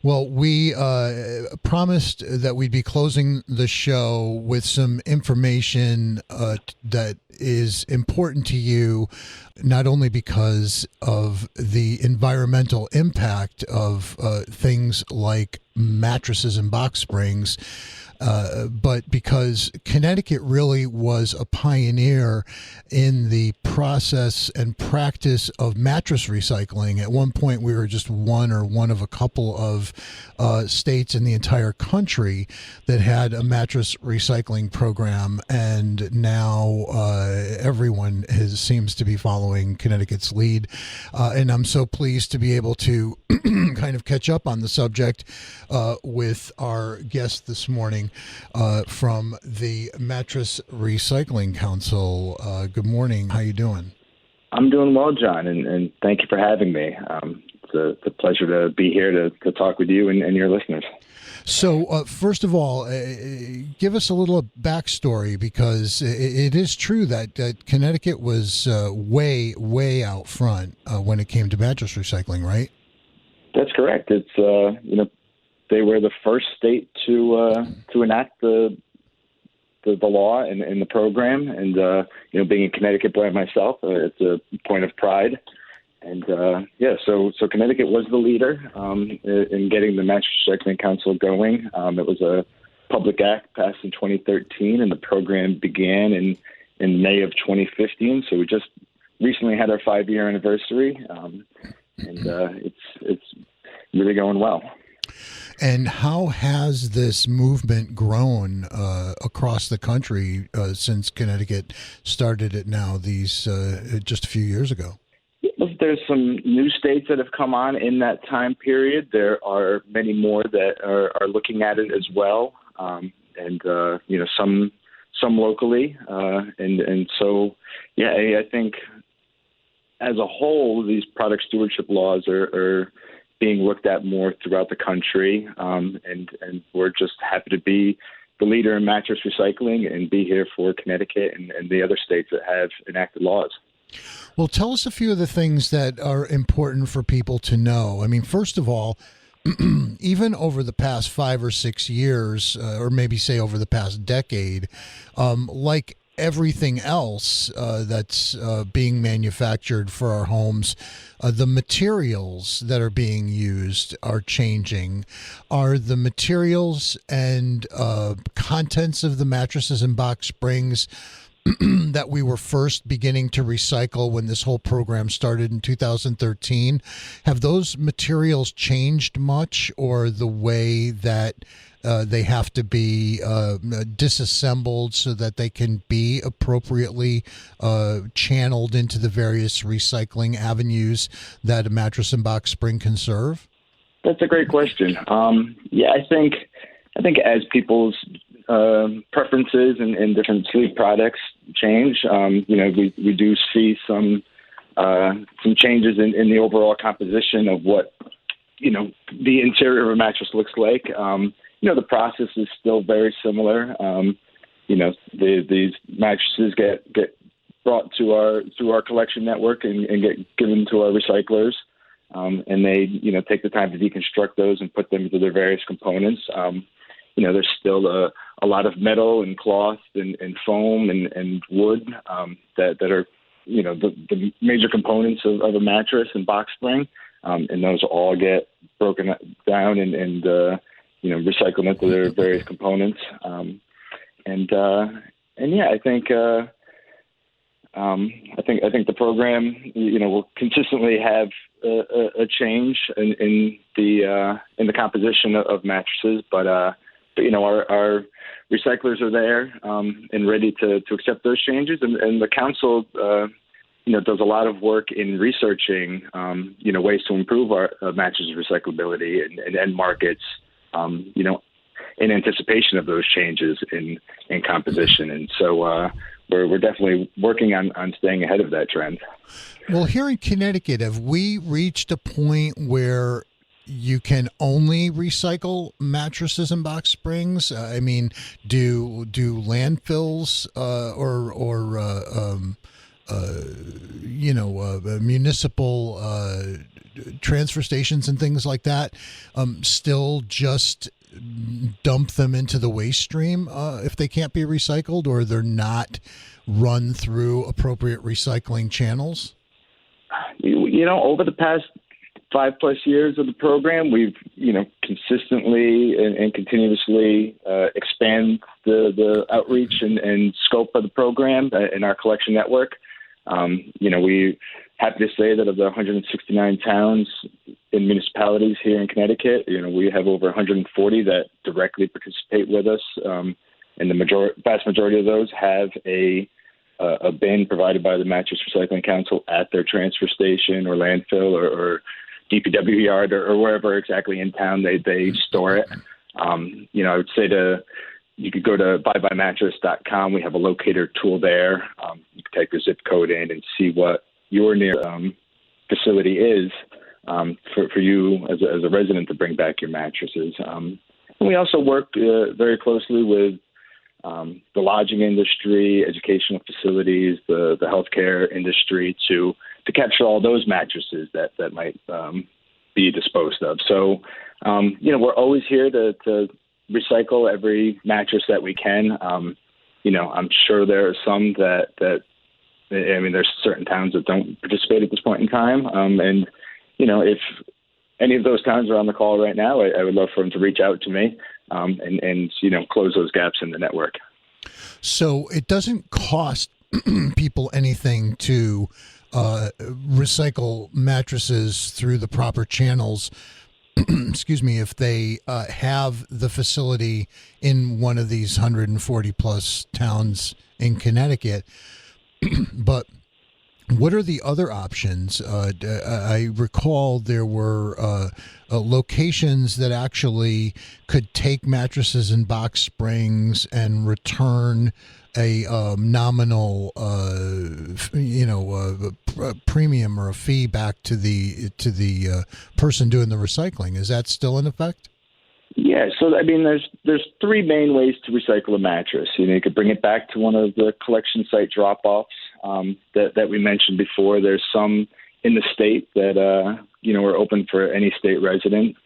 Well, we promised that we'd be closing the show with some information that is important to you, not only because of the environmental impact of things like mattresses and box springs, but because Connecticut really was a pioneer in the process and practice of mattress recycling. At one point, we were just one of a couple of states in the entire country that had a mattress recycling program, and now everyone seems to be following Connecticut's lead. And I'm so pleased to be able to kind of catch up on the subject with our guest this morning from the Mattress Recycling Council. Good morning. How you doing? I'm doing well, John, and thank you for having me. It's a pleasure to be here to talk with you and your listeners. So, first of all, give us a little backstory, because it is true that Connecticut was way out front when it came to mattress recycling, right? That's correct. It's they were the first state to enact the law and the program, and being a Connecticut boy myself, it's a point of pride. And so Connecticut was the leader in getting the Mattress Recycling Council going. It was a public act passed in 2013, and the program began in May of 2015. So we just recently had our 5-year anniversary, and it's really going well. And how has this movement grown across the country since Connecticut started it now, just a few years ago? There's some new states that have come on in that time period. There are many more that are looking at it as well, and some locally, and so I think as a whole, these product stewardship laws are being looked at more throughout the country, and we're just happy to be the leader in mattress recycling and be here for Connecticut and the other states that have enacted laws. Well, tell us a few of the things that are important for people to know. I mean, first of all, even over the past 5 or 6 years, or maybe say over the past decade, like everything else that's being manufactured for our homes, the materials that are being used are changing. Are the materials and contents of the mattresses and box springs that we were first beginning to recycle when this whole program started in 2013, have those materials changed much, or the way that they have to be disassembled so that they can be appropriately channeled into the various recycling avenues that a mattress and box spring can serve? That's a great question. I think as people's preferences and different sleep products change, we do see some changes in the overall composition of what the interior of a mattress looks like. The process is still very similar. These mattresses get brought through our collection network and get given to our recyclers, and they take the time to deconstruct those and put them into their various components. There's still a lot of metal and cloth and foam and wood that are the major components of a mattress and box spring, and those all get broken down and recycled into their various components. I think the program will consistently have a change in the composition of mattresses, but our recyclers are there and ready to accept those changes, and the council does a lot of work in researching ways to improve our mattress recyclability and end markets, in anticipation of those changes in composition. And so we're definitely working on staying ahead of that trend. Well, here in Connecticut, have we reached a point where you can only recycle mattresses and box springs? I mean, do landfills or municipal transfer stations and things like that, still just dump them into the waste stream if they can't be recycled, or they're not run through appropriate recycling channels? Over the past 5+ years of the program, we've, consistently and continuously expand the outreach and scope of the program in our collection network. We happy to say that of the 169 towns and municipalities here in Connecticut, we have over 140 that directly participate with us, and the vast majority of those have a bin provided by the Mattress Recycling Council at their transfer station or landfill or DPW yard or wherever exactly in town they store it. I would say you could go to buybymattress.com. We have a locator tool there. You can type your zip code in and see what your near facility is for you as a resident to bring back your mattresses. And we also work very closely with the lodging industry, educational facilities, the healthcare industry to capture all those mattresses that might be disposed of. So, we're always here to recycle every mattress that we can. I'm sure there are some there's certain towns that don't participate at this point in time. If any of those towns are on the call right now, I would love for them to reach out to me and close those gaps in the network. So it doesn't cost people anything to recycle mattresses through the proper channels. Excuse me, if they have the facility in one of these 140 plus towns in Connecticut. But what are the other options? I recall there were locations that actually could take mattresses and box springs and return a nominal, premium or a fee back to the person doing the recycling. Is that still in effect? Yeah, so there's three main ways to recycle a mattress. You could bring it back to one of the collection site drop-offs that we mentioned before. There's some in the state that are open for any state resident.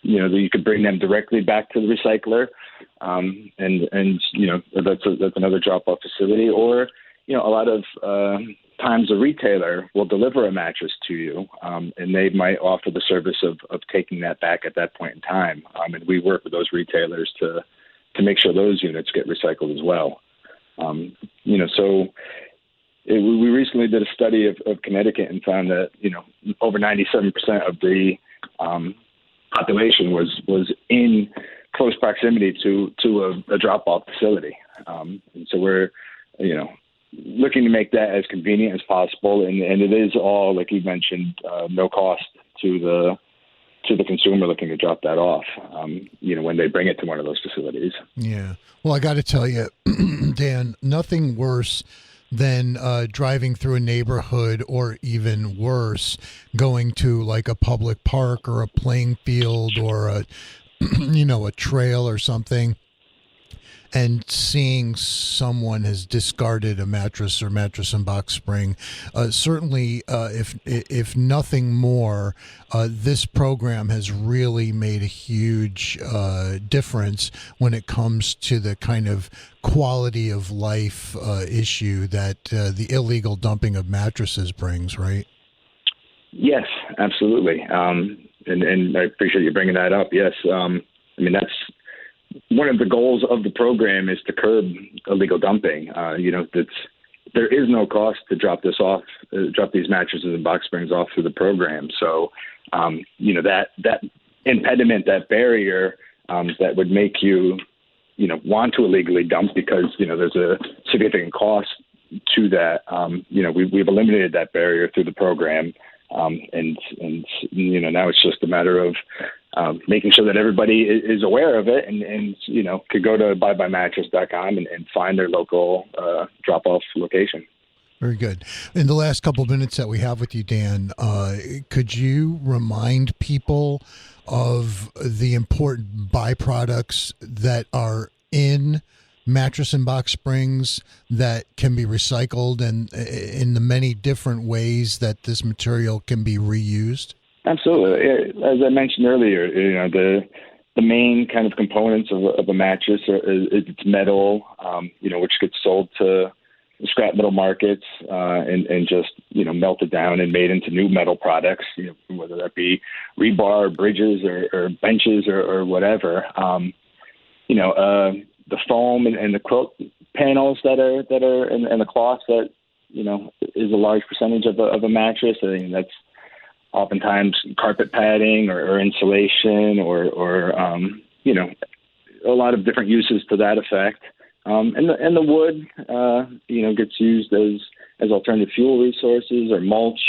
You could bring them directly back to the recycler, and that's another drop-off facility. Or a lot of times a retailer will deliver a mattress to you, and they might offer the service of taking that back at that point in time. And we work with those retailers to make sure those units get recycled as well. We recently did a study of Connecticut and found that, over 97% of the population was in close proximity to a drop-off facility. And so we're, looking to make that as convenient as possible. And it is all, like you mentioned, no cost to the consumer looking to drop that off, when they bring it to one of those facilities. Yeah. Well, I got to tell you, Dan, nothing worse than driving through a neighborhood, or even worse, going to like a public park or a playing field or a trail or something, and seeing someone has discarded a mattress or mattress and box spring. Certainly, if nothing more, this program has really made a huge difference when it comes to the kind of quality of life issue that the illegal dumping of mattresses brings, right? Yes, absolutely. And I appreciate you bringing that up. Yes. That's one of the goals of the program, is to curb illegal dumping. There is no cost to drop these mattresses and box springs off through the program. So, that impediment, that barrier, that would make you, want to illegally dump because, there's a significant cost to that. We've eliminated that barrier through the program. And now it's just a matter of making sure that everybody is aware of it and could go to buybymattress.com and find their local drop-off location. Very good. In the last couple of minutes that we have with you, Dan, could you remind people of the important byproducts that are in mattress and box springs that can be recycled, and in the many different ways that this material can be reused? Absolutely. As I mentioned earlier, the main kind of components of a mattress is its metal, which gets sold to scrap metal markets and just melted down and made into new metal products, whether that be rebar, bridges, or benches, or whatever. The foam and the quilt panels that are and the cloth that is a large percentage of a mattress. I think that's oftentimes carpet padding or insulation or a lot of different uses to that effect. And the wood gets used as alternative fuel resources or mulch.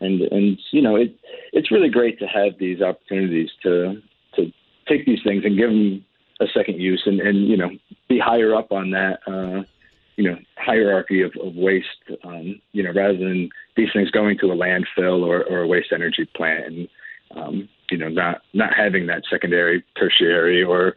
It's really great to have these opportunities to take these things and give them a second use and be higher up on that hierarchy of waste, rather than these things going to a landfill or a waste energy plant and not having that secondary, tertiary, or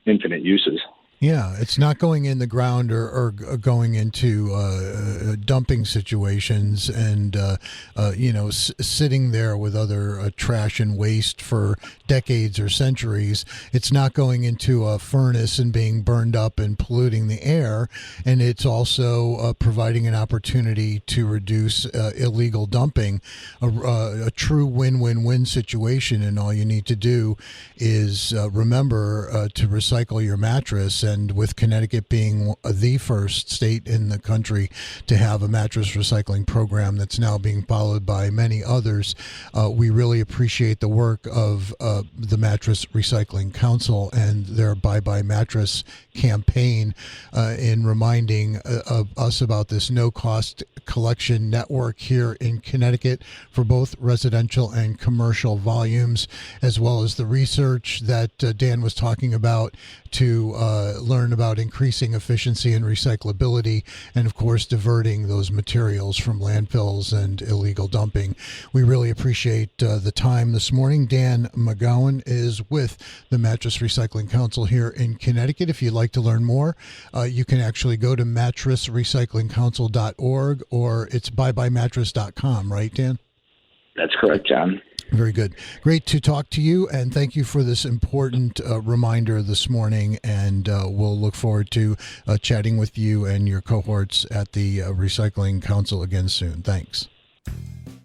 infinite uses. Yeah, it's not going in the ground or going into dumping situations and, sitting there with other trash and waste for decades or centuries. It's not going into a furnace and being burned up and polluting the air. And it's also providing an opportunity to reduce illegal dumping, a true win-win-win situation. And all you need to do is remember to recycle your mattress. And with Connecticut being the first state in the country to have a mattress recycling program that's now being followed by many others, we really appreciate the work of the Mattress Recycling Council and their Bye Bye Mattress campaign in reminding us about this no-cost collection network here in Connecticut for both residential and commercial volumes, as well as the research that Dan was talking about to learn about increasing efficiency and recyclability, and of course diverting those materials from landfills and illegal dumping. We really appreciate the time this morning. Dan McGowan is with the Mattress Recycling Council here in Connecticut. If you'd like to learn more, you can actually go to mattressrecyclingcouncil.org, or it's buybymattress.com, right, Dan? That's correct, John. Very good. Great to talk to you, and thank you for this important reminder this morning, and we'll look forward to chatting with you and your cohorts at the Recycling Council again soon. Thanks.